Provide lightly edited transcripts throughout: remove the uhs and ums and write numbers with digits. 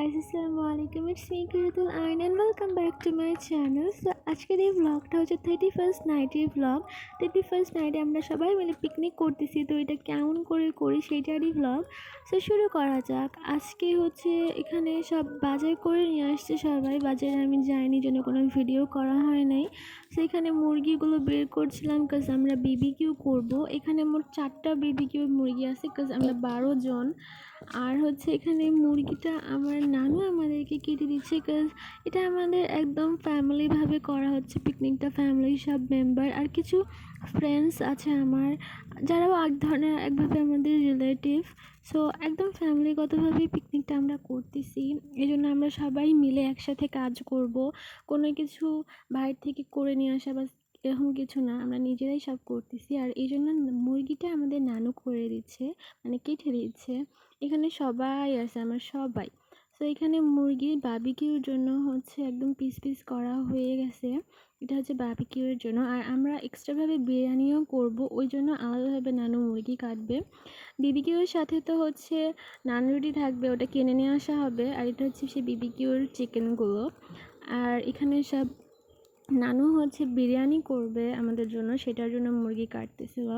guys, Assalamualaikum. It's me Kiratul Ain and welcome back to my channel. So আজকের এই ব্লগটা হচ্ছে 31st নাইটের blog. 31st নাইটে আমরা সবাই মিলে পিকনিক করতেছি, তো এটা কেমন করে করি সেটারই ব্লগ। সো শুরু করা যাক। আজকে হচ্ছে এখানে সব বাজার করে নিয়ে আসছে সবাই। বাজারে আমি যাইনি জন্য কোনো ভিডিও করা হয় নাই। সো এখানে মুরগিগুলো বের করছিলাম কাজ আমরা বিবিকিউ করব। এখানে মোট 4টা বিবিকিউ মুরগি আছে কাজ আমরা 12 জন। আর হচ্ছে এখানে মুরগিটা আমার নানু আমাদেরকে কেটে দিচ্ছে কাজ এটা আমাদের একদম ফ্যামিলিভাবে করা হচ্ছে পিকনিকটা, ফ্যামিলির সব মেম্বার আর কিছু ফ্রেন্ডস আছে আমার যারাও এক ধরনের একভাবে আমাদের রিলেটিভ। সো একদম ফ্যামিলিগতভাবে পিকনিকটা আমরা করতেছি, এই জন্য আমরা সবাই মিলে একসাথে কাজ করব। কোনো কিছু বাইরে থেকে করে নিয়ে আসা বা এরকম কিছু না, আমরা নিজেরাই সব করতেছি। আর এই জন্য মুরগিটা আমাদের নানু করে দিচ্ছে, মানে কেটে দিচ্ছে। এখানে সবাই আছে আমার সবাই। সো এখানে মুরগির বারবিকিউর জন্য হচ্ছে একদম পিস পিস করা হয়ে গেছে, এটা হচ্ছে বারবিকিউর জন্য। আর আমরা এক্সট্রাভাবে বিরিয়ানিও করব, ওই জন্য আলাদাভাবে নানু মুরগি কাটবে। বিবিকিউর সাথে তো হচ্ছে নান রুটি থাকবে, ওটা কিনে নিয়ে আসা হবে। আর এটা হচ্ছে সেই বিবিকিউর চিকেনগুলো। আর এখানে সব নানু হচ্ছে বিরিয়ানি করবে আমাদের জন্য, সেটার জন্য মুরগি কাটতেছিল।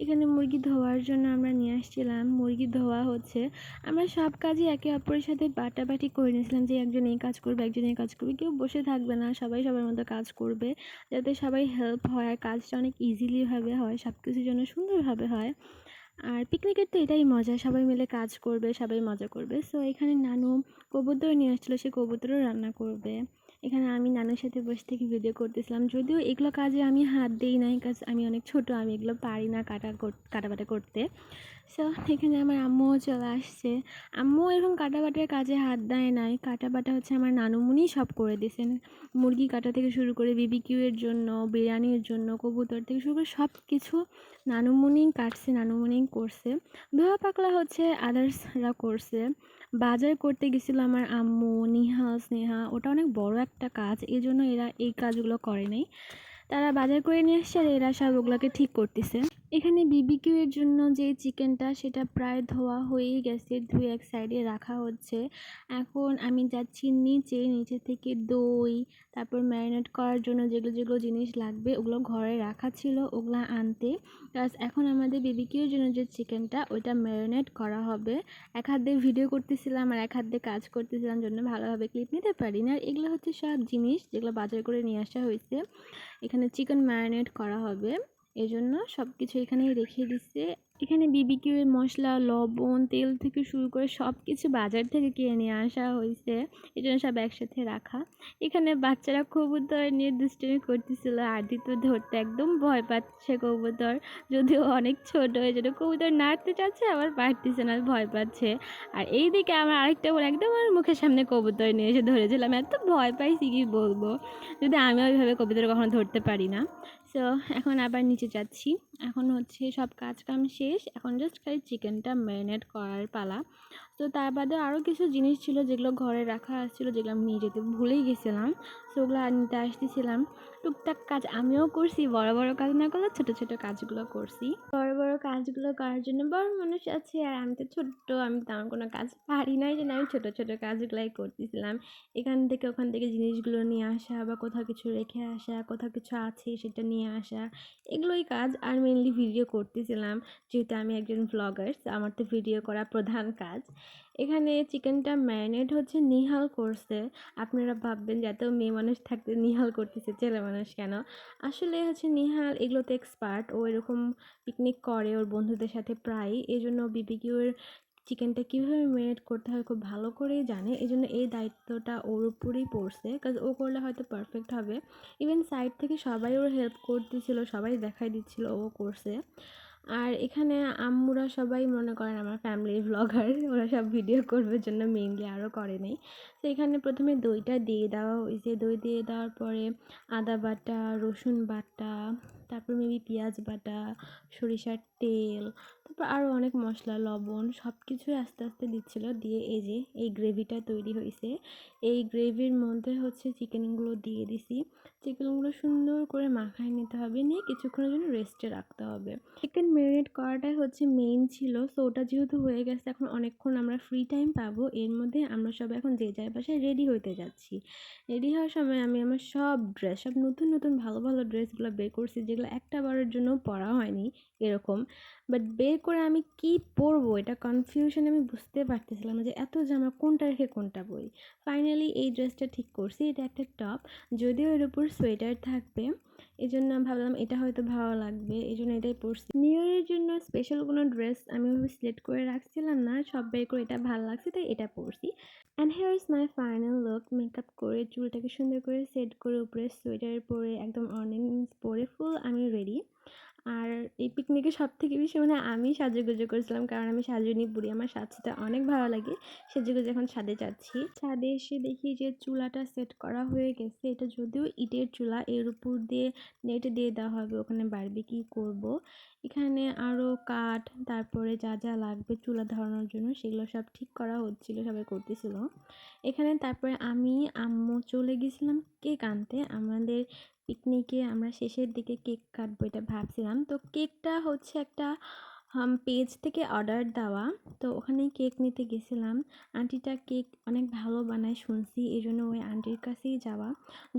এখানে মুরগি ধোয়ার জন্য আমরা নিয়ে আসছিলাম। মুরগি ধোয়া হচ্ছে, আমরা সব কাজই একে অপরের সাথে বাটাবাটি করে নিয়েছিলাম যে একজন এই কাজ করবে একজন এই কাজ করবে, কেউ বসে থাকবে না, সবাই সবার মতো কাজ করবে যাতে সবাই হেল্প হয় আর কাজটা অনেক ইজিলিভাবে হয়, সব কিছুর জন্য সুন্দরভাবে হয়। আর পিকনিকের তো এটাই মজা, সবাই মিলে কাজ করবে, সবাই মজা করবে। সো এখানে নানু কবুতর নিয়ে আসছিলো, সে কবুতরও রান্না করবে। এখানে আমি নানুর সাথে বসে থেকে ভিডিও করতেছিলাম, যদিও এগুলো কাজে আমি হাত দিই নাই কাজ আমি অনেক ছোট, আমি এগুলো পারি না কাটাবাটা করতে। সো এখানে আমার আম্মুও চলে আসছে। আম্মু এরকম কাটাবাটার কাজে হাত দেয় নাই, কাটাবাটা হচ্ছে আমার নানুমুনি সব করে দিয়েছেন। মুরগি কাটা থেকে শুরু করে বিবিকিউয়ের জন্য, বিরিয়ানির জন্য, কবুতর থেকে শুরু করে সব কিছু নানুমুনি কাটছে, নানুমুনি করছে। ধোয়া পাকলা হচ্ছে আদার্সরা করছে। বাজার করতে গেছিলো আমার আম্মু, নিহাল, স্নেহা, ওটা অনেক বড় একটা কাজ, এই জন্য এরা এই কাজগুলো করে নাই। তারা বাজার করে নিয়ে আসছে আর এরা সব ওগুলোকে ঠিক করতেছে। এখানে বিবিকিউ এর জন্য যে চিকেনটা সেটা প্রায় ধোয়া হয়েই গেছে, ধুয়ে এক সাইডে রাখা হচ্ছে। এখন আমি যাচ্ছি নিচে থেকে দই, তারপর ম্যারিনেট করার জন্য যেগুলো যেগুলো জিনিস লাগবে ওগুলো ঘরে রাখা ছিল, ওগুলো আনতে। প্লাস এখন আমাদের বিবিকিউর জন্য যে চিকেনটা ওইটা ম্যারিনেট করা হবে। এক হাত দিয়ে ভিডিও করতেছিলাম আর এক হাত দিয়ে কাজ করতেছিলাম জন্য ভালোভাবে ক্লিপ নিতে পারি না। আর এগুলো হচ্ছে সব জিনিস যেগুলো বাজার করে নিয়ে আসা হয়েছে। এখানে চিকেন ম্যারিনেট করা হবে, এজন্য সব কিছু এখানেই রেখে দিচ্ছে। এখানে বিবিকিউ এর মশলা, লবণ, তেল থেকে শুরু করে সব কিছু বাজার থেকে কিনে নিয়ে আসা হয়েছে, এই জন্য সব একসাথে রাখা। এখানে বাচ্চারা কবুতর নিয়ে দুষ্টুমি করতেছিল, আদি তো ধরতে একদম ভয় পাচ্ছে কবুতর, যদিও অনেক ছোট, এই জন্য কবুতর নাড়তে চাচ্ছে আবার পারতেছে না, ভয় পাচ্ছে। আর এইদিকে আমার আরেকটা বোন একদম আমার মুখের সামনে কবুতর নিয়ে এসে ধরেছিলাম, এত ভয় পাইছি কি বলবো, যদি আমি ওইভাবে কবুতর কখনো ধরতে পারি না। সো এখন আবার নিচে যাচ্ছি, এখন হচ্ছে সব কাজ কাম শেষ, এখন জাস্ট খালি চিকেনটা ম্যারিনেট করার পালা। তো তার বাদে আরও কিছু জিনিস ছিল যেগুলো ঘরে রাখা আসছিলো, যেগুলো আমি নিয়ে যেতে ভুলেই গেছিলাম। সো ওগুলো নিতে আসতেছিলাম। টুকটাক কাজ আমিও করছি, বড় বড় কাজ না করলে ছোট ছোট কাজগুলো করছি। বড় বড় কাজগুলো করার জন্য বড় মানুষ আছে আর আমি তো ছোট্ট, আমি তেমন কোনো কাজ পারি না, এই জন্য আমি ছোট ছোট কাজগুলাই করতেছিলাম। এখান থেকে ওখান থেকে জিনিসগুলো নিয়ে আসা বা কোথাও কিছু রেখে আসা, কোথাও কিছু আছে সেটা নিয়ে আসা, এগুলোই কাজ। আর মেনলি ভিডিও করতেছিলাম, যেহেতু আমি একজন ব্লগার, আমার তো ভিডিও করা প্রধান কাজ। এখানে চিকেনটা ম্যারিনেট হচ্ছে নিহাল করছে। আপনারা ভাববেন যে এত মেয়ে মানুষ থাকতে নিহাল করতেছে, ছেলে মানুষ কেন? আসলে হচ্ছে নিহাল এগুলোতে এক্সপার্ট, ও এরকম পিকনিক করে ওর বন্ধুদের সাথে প্রায়ই, এই জন্য বিবিকিউর চিকেনটা কীভাবে ম্যারিনেট করতে হয় খুব ভালো করেই জানে, এই জন্য এই দায়িত্বটা ওর উপরেই পড়ছে, কাজ ও করলে হয়তো পারফেক্ট হবে। ইভেন সাইড থেকে সবাই ওর হেল্প করতেছিল, সবাই দেখাই দিচ্ছিল, ও করছে। আর এখানে আম্মুরা সবাই মনে করেন আমার ফ্যামিলির ব্লগার, ওরা সব ভিডিও করবার জন্য মেইনলি, আরও করে নেই। তো এখানে প্রথমে দইটা দিয়ে দেওয়া হয়েছে, দই দিয়ে দেওয়ার পরে আদা বাটা, রসুন বাটা, তারপর মেবি পেঁয়াজ বাটা, সরিষার তেল, তারপর আরও অনেক মশলা, লবণ সব কিছুই আস্তে আস্তে দিচ্ছিলো। দিয়ে এই যে এই গ্রেভিটা তৈরি হয়েছে, এই গ্রেভির মধ্যে হচ্ছে চিকেনগুলো দিয়ে দিছি। চিকেনগুলো সুন্দর করে মাখায় নিতে হবে, নিয়ে কিছুক্ষণের জন্য রেস্টে রাখতে হবে। চিকেন ম্যারিনেট করাটাই হচ্ছে মেইন ছিল। সো ওটা যেহেতু হয়ে গেছে, এখন অনেকক্ষণ আমরা ফ্রি টাইম পাবো। এর মধ্যে আমরা সবাই এখন যে যার বাসায় রেডি হইতে যাচ্ছি। রেডি হওয়ার সময় আমি আমার সব নতুন নতুন ভালো ভালো ড্রেসগুলো বের করছি, যেগুলো একটা বারের জন্য পরা হয়নি এরকম। বাট বের করে আমি কি পরবো এটা কনফিউশন, আমি বুঝতে পারতেছিলাম না যে এত জামা কোনটা রেখে কোনটা পরি। ফাইনালি এই ড্রেসটা ঠিক করছি। এটা একটা টপ, যদিও এর উপর সোয়েটার থাকবে, এই জন্য ভাবলাম এটা হয়তো ভালো লাগবে, এই জন্য এটাই পরছি। নিউ ইয়ারের জন্য স্পেশাল কোনো ড্রেস আমি ওভাবে সিলেক্ট করে রাখছিলাম না, সব বের করে এটা ভালো লাগছে তাই এটা পরছি। And here is my final look. Makeup করে, চুলটাকে সুন্দর করে সেট করে, উপরে সোয়েটার পরে, একদম অর্নামেন্টস পরে ফুল আমি রেডি। আর এই পিকনিকে সবথেকে বেশি আমি সাজুগুজু করেছিলাম, কারণ আমি সাজুনি বুড়ি, আমার সাজতে অনেক ভালো লাগে। সেজেগুজে এখন ছাদে যাচ্ছি। ছাদে এসে দেখি যে চুলাটা সেট করা হয়ে গেছে। এটা যদিও ইটের চুলা, এর উপর দিয়ে নেট দিয়ে দেওয়া হবে, ওখানে বারবিকিউ করব। এখানে আরও কাঠ, তারপরে যা যা লাগবে চুলা ধরানোর জন্য সেগুলো সব ঠিক করা হচ্ছিল, সবাই করতেছিল এখানে। তারপরে আমি আম্মু চলে গেছিলাম কেক আনতে। আমাদের পিকনিকে আমরা শেষের দিকে কেক কাটবো এটা ভাবছিলাম। তো কেকটা হচ্ছে একটা পেজ থেকে অর্ডার দেওয়া, তো ওখানে কেক নিতে গেছিলাম। আন্টিটা কেক অনেক ভালো বানায় শুনছি, এই জন্য ওই আন্টির কাছেই যাওয়া।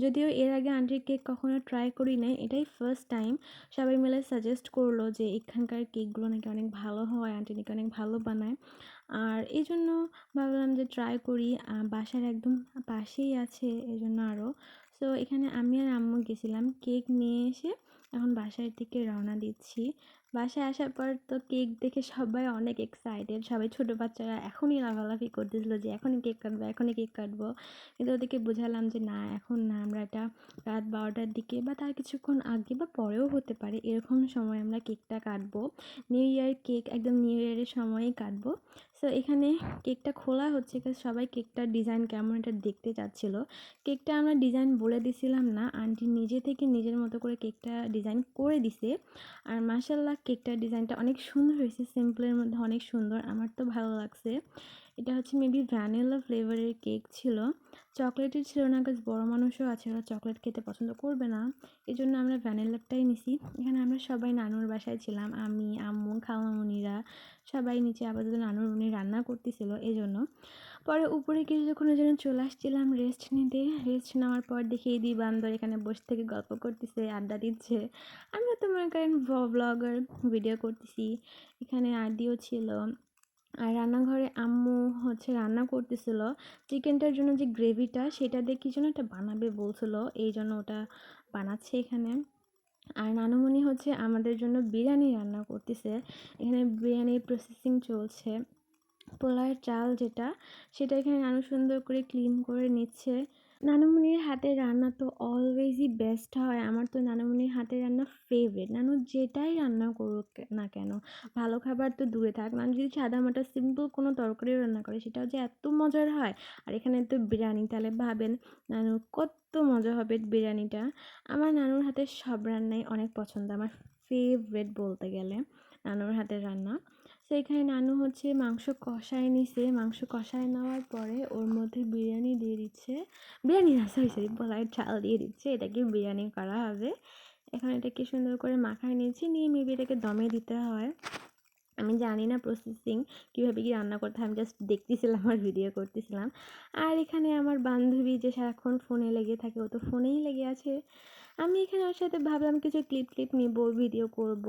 যদিও এর আগে আন্টির কেক কখনো ট্রাই করি নাই, এটাই ফার্স্ট টাইম। সবাই মিলে সাজেস্ট করলো যে এখানকার কেকগুলো নাকি অনেক ভালো হয়, আন্টি নাকি অনেক ভালো বানায়। আর এই জন্য ভাবলাম যে ট্রাই করি, বাসার একদম পাশেই আছে এই জন্য আরও। সো এখানে আমি আর আম্মু গেছিলাম কেক নিয়ে এসে, এখন বাসার দিকে রওনা দিচ্ছি। বাসায় আসার পর তো কেক দেখে সবাই অনেক এক্সাইটেড, সবাই ছোটো বাচ্চারা এখনই লাফালাফি করতেছিল যে এখনই কেক কাটবো, এখনই কেক কাটবো। কিন্তু ওদেরকে বোঝালাম যে না, এখন না, আমরা এটা রাত 12টার দিকে বা তার কিছুক্ষণ আগে বা পরেও হতে পারে, এরকম সময় আমরা কেকটা কাটবো। নিউ ইয়ার কেক একদম নিউ ইয়ারের সময়ই কাটবো। সো এখানে কেকটা খোলা হচ্ছে, সবাই কেকটার ডিজাইন কেমন এটা দেখতে চাচ্ছিল। কেকটা আমরা ডিজাইন বলে দিছিলাম না, আন্টি নিজে থেকে নিজের মতো করে কেকটা ডিজাইন করে দিছে। আর মাশাআল্লাহ কেকটার ডিজাইনটা অনেক সুন্দর হয়েছে, সিম্পলের মধ্যে অনেক সুন্দর, আমার তো ভালো লাগছে। এটা হচ্ছে মেবি ভ্যানিলা ফ্লেভারের কেক ছিল, চকলেটের ছিল না, কাজ বড় মানুষও আছে, ওরা চকলেট খেতে পছন্দ করবে না, এই জন্য আমরা ভ্যানিলাটাই নিছি। এখানে আমরা সবাই নানুর বাসায় ছিলাম, আমি, আম্মু, খালামণিরা সবাই নিচে আপাতত নানুর উনি রান্না করতেছিল এই জন্য। পরে উপরে কিছুক্ষণের জন্য চলে আসছিলাম রেস্ট নিতে। রেস্ট নেওয়ার পর দেখি এই দুই বান্দর এখানে বসে থেকে গল্প করতেছে, আড্ডা দিচ্ছে। আমিও তো মনে করেন ব্লগার, ভিডিও করতেছি। এখানে আদিও ছিল। আর রান্নাঘরে আম্মু হচ্ছে রান্না করতেছিল চিকেনটার জন্য, যে গ্রেভিটা সেটা দিয়ে কি যেন একটা বানাবে বলছিল, এই জন্য ওটা বানাচ্ছে এখানে। আর নানুমণি হচ্ছে আমাদের জন্য বিরিয়ানি রান্না করতেছে। এখানে বিরিয়ানির প্রসেসিং চলছে। পোলার চাল যেটা, সেটা এখানে নানু সুন্দর করে ক্লিন করে নিচ্ছে। নানুমণির হাতের রান্না তো অলওয়েজই বেস্ট হয়, আমার তো নানুমণির হাতের রান্না ফেভারিট। নানু যেটাই রান্না করুক না কেন, ভালো খাবার তো দূরে থাক, নানু যদি সাদামাটা সিম্পল কোনো তরকারিও রান্না করে সেটাও যে এত মজার হয়। আর এখানে তো বিরিয়ানি, তাহলে ভাবেন নানুর কত মজা হবে বিরিয়ানিটা। আমার নানুর হাতের সব রান্নাই অনেক পছন্দ, আমার ফেভারিট বলতে গেলে নানুর হাতের রান্না। তো এখানে নানু হচ্ছে মাংস কষায় নিছে, মাংস কষায় নেওয়ার পরে ওর মধ্যে বিরিয়ানি দিয়ে দিচ্ছে, বিরিয়ানি না, সরি পোলার চাল দিয়ে দিচ্ছে, এটাকে বিরিয়ানি করা হবে। এখন এটাকে সুন্দর করে মাখায় নিয়েছি, নিয়ে মেবি এটাকে দমে দিতে হয়। আমি জানি না প্রসেসিং কীভাবে কি রান্না করতে হয়, আমি জাস্ট দেখতেছিলাম আর ভিডিও করতেছিলাম। আর এখানে আমার বান্ধবী যে সারাক্ষণ ফোনে লেগে থাকে, ও তো ফোনেই লেগে আছে। আমি এখানে ওর সাথে ভাবলাম কিছু ক্লিপ নিব, ভিডিও করব,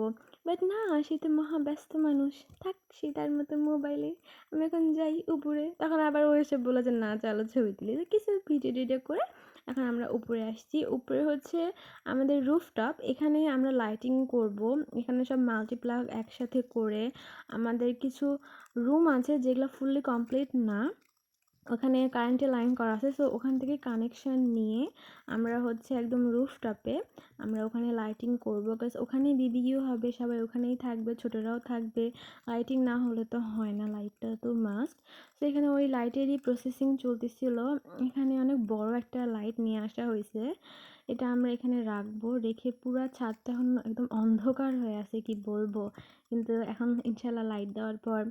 বাট না, সে তো মহা ব্যস্ত মানুষ, থাক সে তার মতো মোবাইলে। আমি এখন যাই উপরে, তখন আবার ও এসে বলে যে না চলো ছবি তুলি, তো কিছু ভিডিও করে এখন আমরা উপরে আসছি। উপরে হচ্ছে আমাদের রুফটপ, এখানে আমরা লাইটিং করব। এখানে সব মাল্টিপ্লাগ একসাথে করে আমাদের কিছু রুম আছে যেগুলো ফুললি কমপ্লিট না, ওখানে কারেন্টের লাইন করা আছে, সো ওখান থেকে কানেকশন নিয়ে আমরা হচ্ছে একদম রুফটপে আমরা ওখানে লাইটিং করবো, বিকজ ওখানেই বিবিকিউ হবে, সবাই ওখানেই থাকবে, ছোটরাও থাকবে। লাইটিং না হলে তো হয় না, লাইটটা তো মাস্ট। তো এখানে ওই লাইটেরই প্রসেসিং চলতেছিল। এখানে অনেক বড় একটা লাইট নিয়ে আসা হয়েছে, এটা আমরা এখানে রাখবো, রেখে পুরো ছাদটা এখন একদম অন্ধকার হয়ে আছে কি বলবো, কিন্তু এখন ইনশাল্লাহ লাইট দেওয়ার পর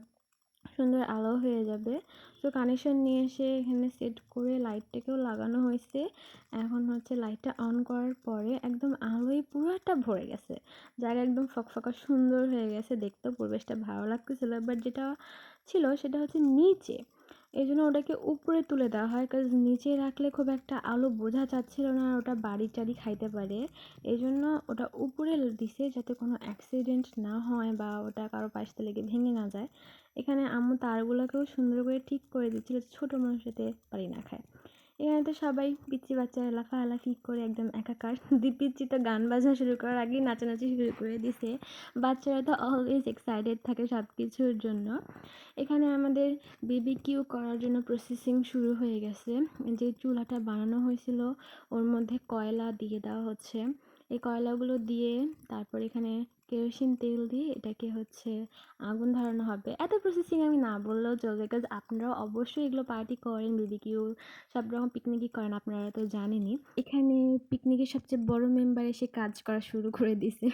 সুন্দর আলো হয়ে যাবে। তো কানেকশন নিয়ে এসে এখানে সেট করে লাইটটাকেও লাগানো হয়েছে। এখন হচ্ছে লাইটটা অন করার পরে একদম আলোয় পুরোটা ভরে গেছে, জায়গা একদম ফকফকা সুন্দর হয়ে গেছে, দেখতেও পরিবেশটা ভালো লাগতেছিল। বাট যেটা ছিল সেটা হচ্ছে নিচে, এই জন্য ওটাকে উপরে তুলে দেওয়া হয়, কারণ নিচে রাখলে খুব একটা আলো বোঝা যাচ্ছিল না, আর ওটা বাড়ি টাড়ি খাইতে পারে। এই জন্য ওটা উপরে দিছে যাতে কোনো অ্যাক্সিডেন্ট না হয় বা ওটা কারো পাশ থেকে লেগে ভেঙে না যায়। এখানে আম্মু তারগুলোকেও সুন্দর করে ঠিক করে দিচ্ছিল, ছোট মানুষ যাতে পারি না খায়। এখানে তো সবাই পিচ্চি বাচ্চারা লাফালাফি করে একদম একাকার। পিচ্চি তো গান বাজনা শুরু করার আগেই নাচানাচি শুরু করে দিছে। বাচ্চারা তো অলওয়েজ এক্সাইটেড থাকে সব কিছুর জন্য। এখানে আমাদের বিবিকিউ করার জন্য প্রসেসিং শুরু হয়ে গেছে। যে চুলাটা বানানো হয়েছিল ওর মধ্যে কয়লা দিয়ে দেওয়া হচ্ছে। এই কয়লাগুলো দিয়ে তারপর এখানে কেরোসিন তেল দিয়ে এটাকে হচ্ছে আগুন ধরানো হবে। এত প্রসেসিং আমি না বললেও চলবে, বিকজ আপনারাও অবশ্যই এগুলো পার্টি করেন, বিবিকিউ সব রকম পিকনিকই করেন, আপনারা তো জানেনই। এখানে পিকনিকের সবচেয়ে বড় মেম্বার এসে কাজ করা শুরু করে দিছে।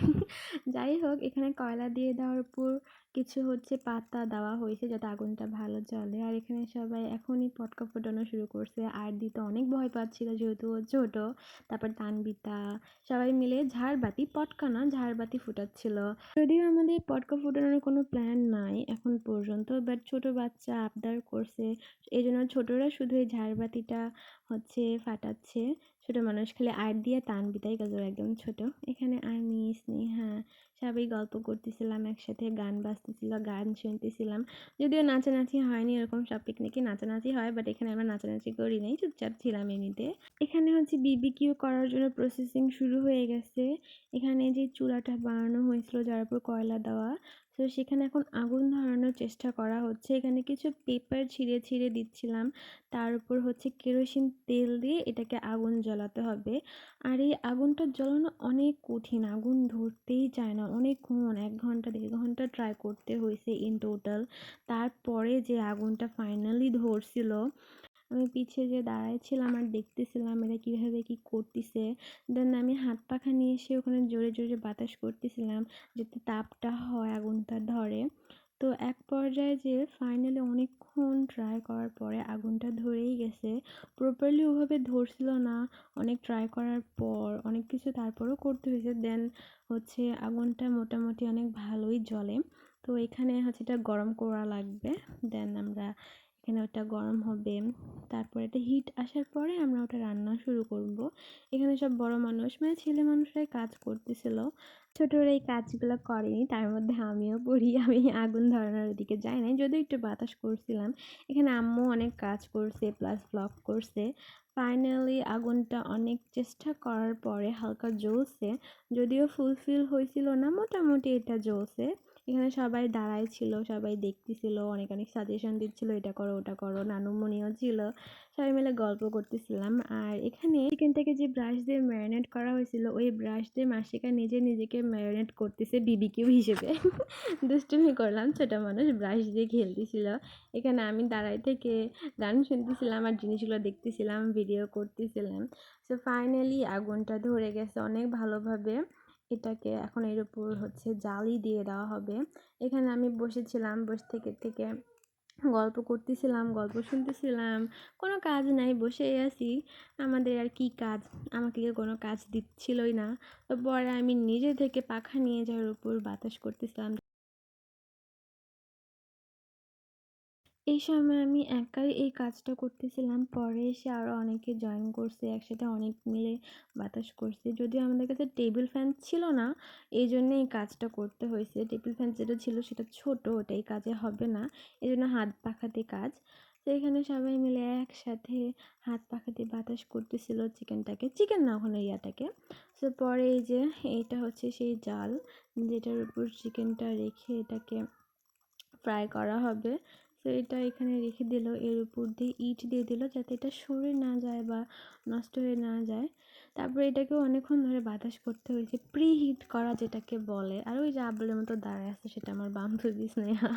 যাই হোক, এখানে কয়লা দিয়ে দেওয়ার পর কিছু হচ্ছে পাতা দেওয়া হয়েছে যাতে আগুনটা ভালো জ্বলে। আর এখানে সবাই এখনই পটকা ফোটানো শুরু করছে, আর দিতে অনেক ভয় পাচ্ছিল যেহেতু ও ছোট। তারপর তানবিতা সবাই মিলে ঝাড়বাতি, পটকা না ঝাড়বাতি ফুটাচ্ছিল। যদিও আমাদের পটকা ফোটানোর কোনো প্ল্যান নাই এখন পর্যন্ত, বাট ছোট বাচ্চা আবদার করছে, এই জন্য ছোটরা শুধু এই ঝাড়বাতিটা হচ্ছে ফাটাচ্ছে। ছোট মানুষ খালি আর্ট দিয়ে তানবিতাই কাজ একদম ছোট। এখানে আমি, স্নেহা সবাই গল্প করতেছিলাম একসাথে, গান বাজতেছিল, গান শুনতেছিলাম। যদিও নাচানাচি হয়নি, এরকম সব পিকনিকে নাচানাচি হয়, বাট এখানে আমরা নাচানাচি করি নাই, চুপচাপ ছিলাম এমনিতে। এখানে হচ্ছে বিবিকিউ করার জন্য প্রসেসিং শুরু হয়ে গেছে। এখানে যে চুলাটা বানানো হয়েছিল যার উপর কয়লা দেওয়া, তো সেখানে এখন আগুন ধরানোর চেষ্টা করা হচ্ছে। এখানে কিছু পেপার ছিঁড়ে ছিঁড়ে দিচ্ছিলাম, তার উপর হচ্ছে কেরোসিন তেল দিয়ে এটাকে আগুন জ্বালাতে হবে। আর এই আগুনটা জ্বালানো অনেক কঠিন, আগুন ধরতেই চায় না, অনেকক্ষণ 1 ঘন্টা 1.5 ঘন্টা ট্রাই করতে হয়েছে ইন টোটাল। তারপরে যে আগুনটা ফাইনালি ধরছিল, আমি পিছিয়ে যে দাঁড়াইছিলাম আর দেখতেছিলাম এরা কীভাবে কী করতেছে। দেন আমি হাত পাখা নিয়ে এসে ওখানে জোরে জোরে বাতাস করতেছিলাম যাতে তাপটা হয়, আগুনটা ধরে। তো এক পর্যায়ে যে ফাইনালি অনেকক্ষণ ট্রাই করার পরে আগুনটা ধরেই গেছে। প্রপারলি ওভাবে ধরছিল না, অনেক ট্রাই করার পর অনেক কিছু তারপরও করতে হয়েছে। দেন হচ্ছে আগুনটা মোটামুটি অনেক ভালোই জ্বলে। তো এখানে হচ্ছে এটা গরম করা লাগবে, দেন আমরা এখানে ওটা গরম হবে, তারপর এটা হিট আসার পরে আমরা ওটা রান্না শুরু করব। এখানে সব বড় মানুষ মানে ছেলে মানুষরাই কাজ করতেছিল, ছোটরা এই কাজগুলো করেনি, তার মধ্যে আমিও পড়ি। আমি আগুন ধরানোর দিকে যাই নাই, যদিও একটু বাতাস করছিলাম। এখানে আম্মু অনেক কাজ করছে প্লাস ব্লগ করছে। ফাইনালি আগুনটা অনেক চেষ্টা করার পরে হালকা জ্বলছে, যদিও ফুলফিল হয়েছিল না, মোটামুটি এটা জ্বলছে। এখানে সবাই দাঁড়াই ছিল, সবাই দেখতেছিল, অনেক অনেক সাজেশন দিচ্ছিল, এটা করো ওটা করো, নানুমণিও ছিল, সবাই মিলে গল্প করতেছিলাম। আর এখানে চিকেনটাকে যে ব্রাশ দিয়ে ম্যারিনেট করা হয়েছিল, ওই ব্রাশ দিয়ে মাসিকা নিজে নিজেকে ম্যারিনেট করতেছে বিবিকিউ হিসেবে। দুষ্টুমি করলাম, ছোট মানুষ ব্রাশ দিয়ে খেলতেছিল। এখানে আমি দাঁড়াই থেকে গান শুনতেছিলাম আর জিনিসগুলো দেখতেছিলাম, ভিডিও করতেছিলাম। সো ফাইনালি আগুনটা ধরে গেছে অনেক ভালোভাবে। এটাকে এখন এর উপর হচ্ছে জালি দিয়ে দেওয়া হবে। এখানে আমি বসেছিলাম, বসে থেকে থেকে গল্প করতেছিলাম, গল্প শুনতেছিলাম, কোনো কাজ নাই, বসেই আছি। আমাদের আর কি কাজ, আমাকে কেউ কোনো কাজ দিচ্ছিলই না। তো পরে আমি নিজে থেকে পাখা নিয়ে যাওয়ার উপর বাতাস করতেছিলাম। এই সময় আমি একাই এই কাজটা করতেছিলাম, পরে এসে আরও অনেকে জয়েন করছে, একসাথে অনেক মিলে বাতাস করছে। যদিও আমাদের কাছে টেবিল ফ্যান ছিল না, এই জন্য এই কাজটা করতে হয়েছে। টেবিল ফ্যান যেটা ছিল সেটা ছোট, ওটাই কাজে হবে না, এই জন্য হাত পাখাতে কাজ। তো এখানে সবাই মিলে একসাথে হাত পাখাতে বাতাস করতেছিল চিকেনটাকে, চিকেন না ওখানে ইয়াটাকে। তো পরে এই যে এইটা হচ্ছে সেই জাল যেটার উপর চিকেনটা রেখে এটাকে ফ্রাই করা হবে। তো এটা এখানে রেখে দিল, এর উপর দিয়ে ইট দিয়ে দিল যাতে এটা সরে না যায় বা নষ্ট হয়ে না যায়। তারপরে এটাকেও অনেকক্ষণ ধরে বাতাস করতে হয়েছে, প্রি হিট করা যেটাকে বলে। আর ওই যে আবলের মতো দাঁড়ায় আছে সেটা আমার বান্ধবী স্নেহা।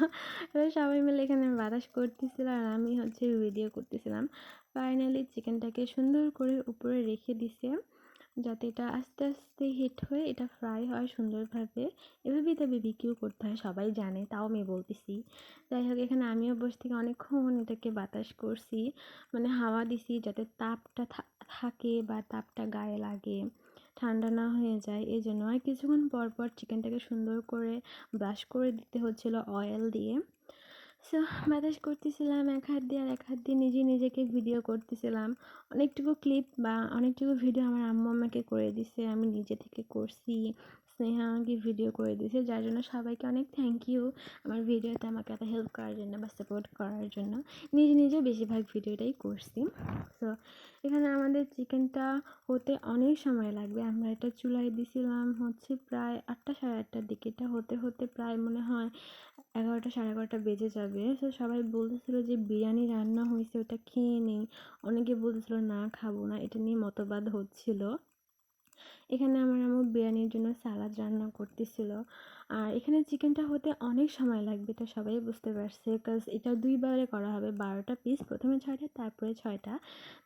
এবার সবাই মিলে এখানে বাতাস করতেছিল আর আমি হচ্ছে ভিডিও করতেছিলাম। ফাইনালি চিকেনটাকে সুন্দর করে উপরে রেখে দিছে যাতে এটা আস্তে আস্তে হিট হয়ে এটা ফ্রাই হয় সুন্দরভাবে। এভাবেই তো বিবিকিউ করতে হয়, সবাই জানে, তাও আমি বলতেছি। যাই হোক, এখানে আমিও বসে থেকে অনেকক্ষণ এটাকে বাতাস করছি, মানে হাওয়া দিছি যাতে তাপটা থাকে বা তাপটা গায়ে লাগে, ঠান্ডা না হয়ে যায় এই জন্য। আর কিছুক্ষণ পর পর চিকেনটাকে সুন্দর করে ব্রাশ করে দিতে হচ্ছিল অয়েল দিয়ে। সো বাতাস করতেছিলাম এক হাত দিয়ে, আর এক হাত দিয়ে নিজে নিজেকে ভিডিও করতেছিলাম। অনেকটুকু ক্লিপ বা অনেকটুকু ভিডিও আমার আম্মু আমাকে করে দিছে, আমি নিজে থেকে করছি। স্নেহা আমাকে ভিডিও করে দিয়েছে, যার জন্য সবাইকে অনেক থ্যাংক ইউ আমার ভিডিওতে আমাকে এত হেল্প করার জন্য বা সাপোর্ট করার জন্য। নিজে নিজে বেশিরভাগ ভিডিওটাই করছি। সো এখানে আমাদের চিকেনটা হতে অনেক সময় লাগবে। আমরা এটা চুলায় দিছিলাম হচ্ছে প্রায় 8টা সাড়ে 8টার দিকে। এটা হতে হতে প্রায় মনে হয় 11টা সাড়ে 11টা বেজে যাবে। তো সবাই বলতেছিল যে বিরিয়ানি রান্না হয়েছে, ওটা খেয়ে নেই। অনেকে বলতেছিল না খাবো না, এটা নিয়ে মতবাদ হচ্ছিল। এখানে আমার আম্মু বিরিয়ানির জন্য সালাদ রান্না করতেছিল। আর এখানে চিকেনটা হতে অনেক সময় লাগবে, এটা সবাই বুঝতে পারছে, বিকজ এটা 2বারে করা হবে। 12টা পিস, প্রথমে 6টা তারপরে 6টা।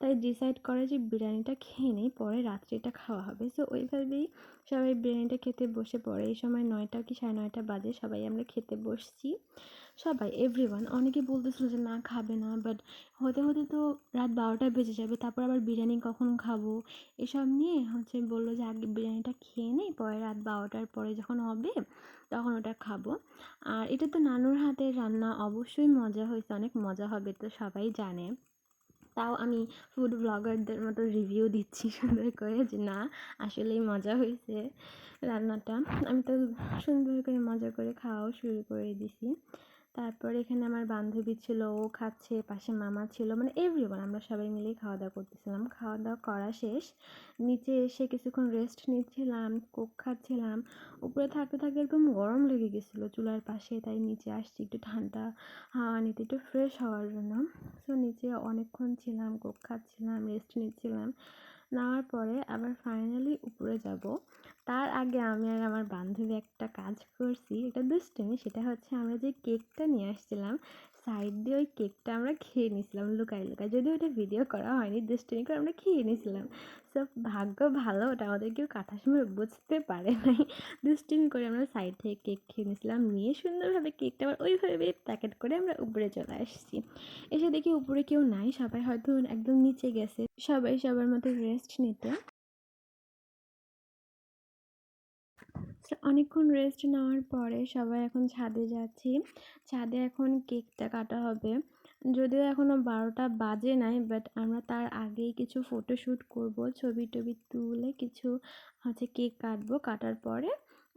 তাই ডিসাইড করে যে বিরিয়ানিটা খেয়ে নেই, পরে রাত্রে এটা খাওয়া হবে। সো ওইভাবেই সবাই বিরিয়ানিটা খেতে বসে পড়ে। এই সময় 9টা কি সাড়ে 9টা বাজে, সবাই আমরা খেতে বসছি। সবাই এভরিওয়ান, অনেকে বলতেছিল যে না খাবে না, বাট হতে হতে তো রাত 12টা বেজে যাবে, তারপর আবার বিরিয়ানি কখন খাবো এসব নিয়ে হচ্ছে বললো যে আগে বিরিয়ানিটা খেয়ে নেই, পরে রাত 12টার পরে যখন হবে তখন ওটা খাবো। আর এটা তো নানুর হাতের রান্না, অবশ্যই মজা হয়েছে, অনেক মজা হবে তো সবাই জানে। তাও আমি ফুড ব্লগারদের মতো রিভিউ দিচ্ছি সুন্দর করে যে না আসলেই মজা হয়েছে রান্নাটা। আমি তো সুন্দর করে মজা করে খাওয়াও শুরু করে দিছি। তারপর এখানে আমার বান্ধবী ছিল, ও খাচ্ছে, পাশে মামা ছিল, মানে এভরিওয়ান আমরা সবাই মিলেই খাওয়া দাওয়া করতেছিলাম। খাওয়া দাওয়া করা শেষ, নিচে এসে কিছুক্ষণ রেস্ট নিচ্ছিলাম, কোক খাচ্ছিলাম। উপরে থাকতে থাকতে একদম গরম লেগে গেছিলো চুলার পাশে, তাই নিচে আসছি একটু ঠান্ডা হাওয়া নিতে, একটু ফ্রেশ হওয়ার জন্য। সো নিচে অনেকক্ষণ ছিলাম, কোক খাচ্ছিলাম, রেস্ট নিচ্ছিলাম। নেওয়ার পরে আবার ফাইনালি উপরে যাব। তার আগে আমি আর আমার বান্ধবী একটা কাজ করছি, একটা দুষ্টুমি। সেটা হচ্ছে আমরা যে কেকটা নিয়ে আসছিলাম সাইড দিয়ে ওই কেকটা আমরা খেয়ে নিয়েছিলাম লুকায় লুকায়, যদিও ওটা ভিডিও করা হয়নি, দুষ্টুমি করে আমরা খেয়ে নিয়েছিলাম। সব ভাগ্য ভালো ওটা আমাদের কেউ কাটার সময় বুঝতে পারে নাই। দুষ্টুমি করে আমরা সাইড থেকে কেক খেয়ে নিয়েছিলাম, নিয়ে সুন্দরভাবে কেকটা আবার ওইভাবে প্যাকেট করে আমরা উপরে চলে আসছি। এসে দেখি উপরে কেউ নাই, সবাই হয়তো একদম নিচে গেছে, সবাই সবার মতো রেস্ট নিতে। অনেকক্ষণ রেস্ট নেওয়ার পরে সবাই এখন ছাদে যাচ্ছি। ছাদে এখন কেকটা কাটা হবে, যদিও এখনও 12টা বাজে নাই, বাট আমরা তার আগেই কিছু ফটোশ্যুট করব, ছবি টবি তুলে কিছু হচ্ছে কেক কাটবো। কাটার পরে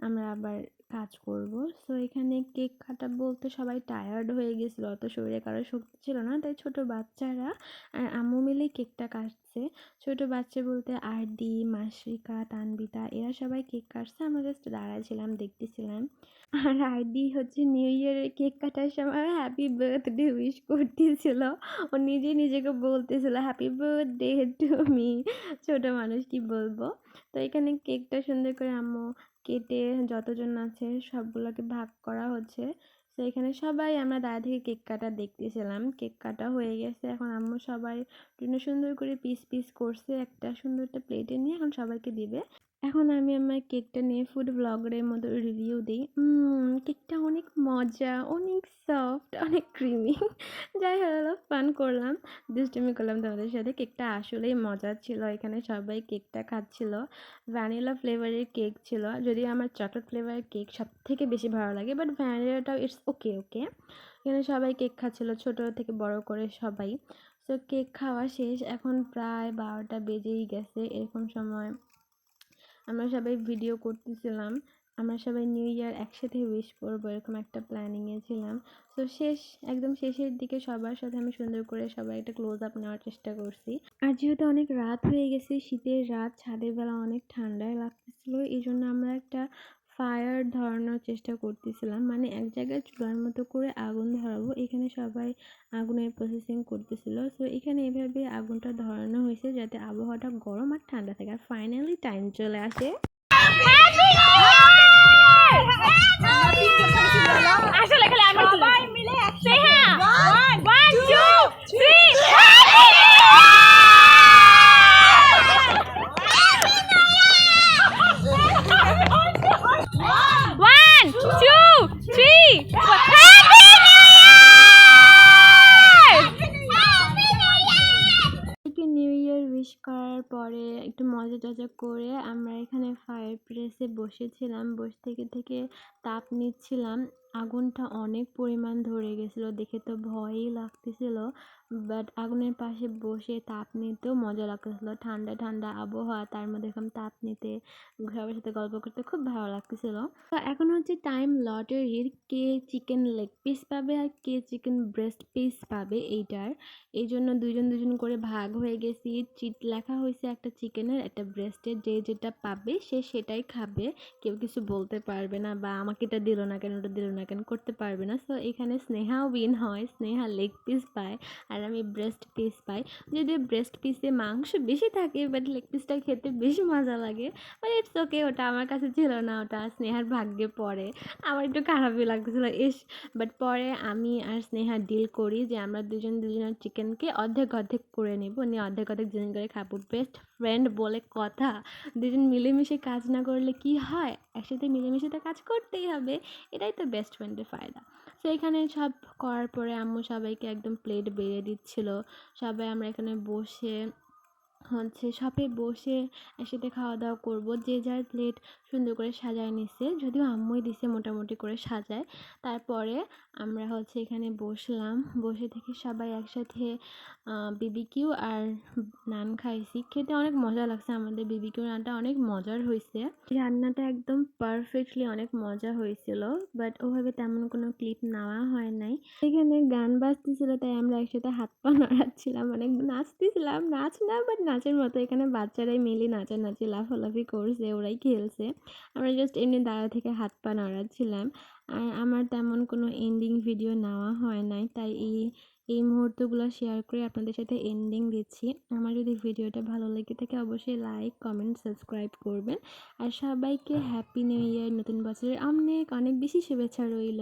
আমরা আবার কাজ করব। সো এখানে কেক কাটা বলতে সবাই টায়ার্ড হয়ে গেছিলো, অত শরীরে কারো শক্তি ছিল না, তাই ছোট বাচ্চারা আর আম্মু মিলেই কেকটা কাটছে। ছোট বাচ্চা বলতে আরদি, মাসরিকা, তানবিতা, এরা সবাই কেক কাটছে, আমরা জাস্ট দাঁড়ায় ছিলাম, দেখতেছিলাম। আর আরদি হচ্ছে নিউ ইয়ারের কেক কাটার সময় হ্যাপি বার্থডে উইশ করতেছিল, ও নিজে নিজেকে বলতেছিল হ্যাপি বার্থডে টু মি। ছোট মানুষ কি বলবো। তো এখানে কেকটা সুন্দর করে আম্মু কেটে যতজন আছে সবগুলোকে ভাগ করা হচ্ছে। তো এখানে সবাই আমরা দাঁড়া থেকে কেক কাটা দেখতেছিলাম। কেক কাটা হয়ে গেছে, এখন আম্মু সবাই জন্য সুন্দর করে পিস পিস করছে, একটা সুন্দর একটা প্লেটে নিয়ে এখন সবাইকে দিবে। এখন আমি আমার কেকটা নিয়ে ফুড ব্লগারের মতো রিভিউ দিই। কেকটা অনেক মজা, অনেক সফট, অনেক ক্রিমি। যাই হলো, ফান করলাম, দুষ্টুমি করলাম তোমাদের সাথে। কেকটা আসলেই মজা ছিল। এখানে সবাই কেকটা খাচ্ছিল। ভ্যানিলা ফ্লেভারের কেক ছিল, যদিও আমার চকলেট ফ্লেভারের কেক সব থেকে বেশি ভালো লাগে, বাট ভ্যানিলাটাও ইটস ওকে ওকে। এখানে সবাই কেক খাচ্ছিল, ছোট থেকে বড় করে সবাই। সো কেক খাওয়া শেষ, এখন প্রায় 12টা বেজেই গেছে। এরকম সময় আমরা সবাই ভিডিও করতেছিলাম, আমরা সবাই নিউ ইয়ার একসাথে উইশ করবো এরকম একটা প্ল্যানিংয়ে ছিলাম। তো শেষ, একদম শেষের দিকে সবার সাথে আমি সুন্দর করে সবাই একটা ক্লোজ আপ নেওয়ার চেষ্টা করছি। আর যেহেতু অনেক রাত হয়ে গেছে, শীতের রাত, ছাদের বেলা অনেক ঠান্ডায় লাগতেছিল, এই জন্য আমরা একটা ফায়ার ধরানোর চেষ্টা করতেছিলাম, মানে এক জায়গায় চুলার মতো করে আগুন ধরাবো, এখানে সবাই আগুনের প্রসেসিং করতেছিল। সো এখানে এভাবে আগুনটা ধরানো হয়েছে যাতে আবহাওয়াটা গরম আর ঠান্ডা থাকে। আর ফাইনালি টাইম চলে আসে। আসলে খেলে আমরা সবাই মিলে একসাথে 1 2 নিউ ইয়ার উইশ করার পরে একটু মজা টজা করে আমরা এখানে ফায়ার প্লেসে বসেছিলাম। বসে থেকে থেকে তাপ নিচ্ছিলাম। আগুনটা অনেক পরিমাণ ধরে গেছিলো, দেখে তো ভয়ই লাগতেছিল, বাট আগুনের পাশে বসে তাপ নিতেও মজা লাগতেছিল। ঠান্ডা ঠান্ডা আবহাওয়া, তার মধ্যে এরকম তাপ নিতে সবার সাথে গল্প করতে খুব ভালো লাগতেছিল। তো এখন হচ্ছে টাইম লটারির কে চিকেন লেগ পিস পাবে আর কে চিকেন ব্রেস্ট পিস পাবে এইটার। এই জন্য দুজন করে ভাগ হয়ে গেছি। চিট লেখা হয়েছে একটা চিকেনের একটা ব্রেস্টের, যে যেটা পাবে সে সেটাই খাবে। কেউ কিছু বলতে পারবে না বা আমাকে এটা দিল না কেন, ওটা দিল না কেন করতে পারবে না। সো এখানে স্নেহাও উইন হয়, স্নেহা লেগ পিস পায় আর আমি ব্রেস্ট পিস পাই। যদিও ব্রেস্ট পিসে মাংস বেশি থাকে, বাট লেগ পিসটা খেতে বেশি মজা লাগে। বাট ইটস ওকে, ওটা আমার কাছে ছিল না, ওটা স্নেহার ভাগ্যে পড়ে। আমার একটু খারাপই লাগতেছিল ইস। বাট পরে আমি আর স্নেহা ডিল করি যে আমরা দুজনের চিকেনকে অর্ধেক অর্ধেক করে নেব, নিয়ে অর্ধেক অর্ধেক দুজন করে খাবো। বেস্ট ফ্রেন্ড বলে কথা, দুজন মিলেমিশে কাজ না করলে কি হয়, একসাথে মিলেমিশে তো কাজ করতেই হবে, এটাই তো বেস্ট ফ্রেন্ডের ফায়দা। তো এখানে সব করার পরে আম্মু সবাইকে একদম প্লেট বেড়ে দিচ্ছিল। সবাই আমরা এখানে বসে শপে বসে একসাথে খাওয়া দাওয়া করবো। যে যার প্লেট সুন্দর করে সাজায় নিচ্ছে, যদিও আম্মুই দিছে মোটামুটি করে সাজায়। তারপরে আমরা এখানে বসলাম, বসে থেকে সবাই একসাথে বিবিকিউ আর নান খাইছি। খেতে অনেক মজা লাগছে, আমাদের বিবিকিউ নানটা অনেক মজার হয়েছে। রান্নাটা একদম পারফেক্টলি অনেক মজা হয়েছিল, বাট ওভাবে তেমন কোনো ক্লিপ নেওয়া হয় নাই। এখানে গান বাজতেছিল, তাই আমরা একসাথে হাত পা নাড়াচ্ছিলাম, অনেক নাচতেছিলাম, নাচ না বাট নাচের মতো। এখানে বাচ্চারাই মিলে নাচানাচি লাফালাফি করছে, ওরাই খেলছে, আমরা জাস্ট এমনি দাঁড়া থেকে হাত পা নাড়াচ্ছিলাম। আর আমার তেমন কোনো এন্ডিং ভিডিও নেওয়া হয় নাই, তাই এই মুহূর্তগুলো শেয়ার করে আপনাদের সাথে এন্ডিং দিচ্ছি। আমার যদি ভিডিওটা ভালো লেগে থাকে অবশ্যই লাইক কমেন্ট সাবস্ক্রাইব করবেন। আর সবাইকে হ্যাপি নিউ ইয়ার, নতুন বছরের অনেক অনেক বেশি শুভেচ্ছা রইল।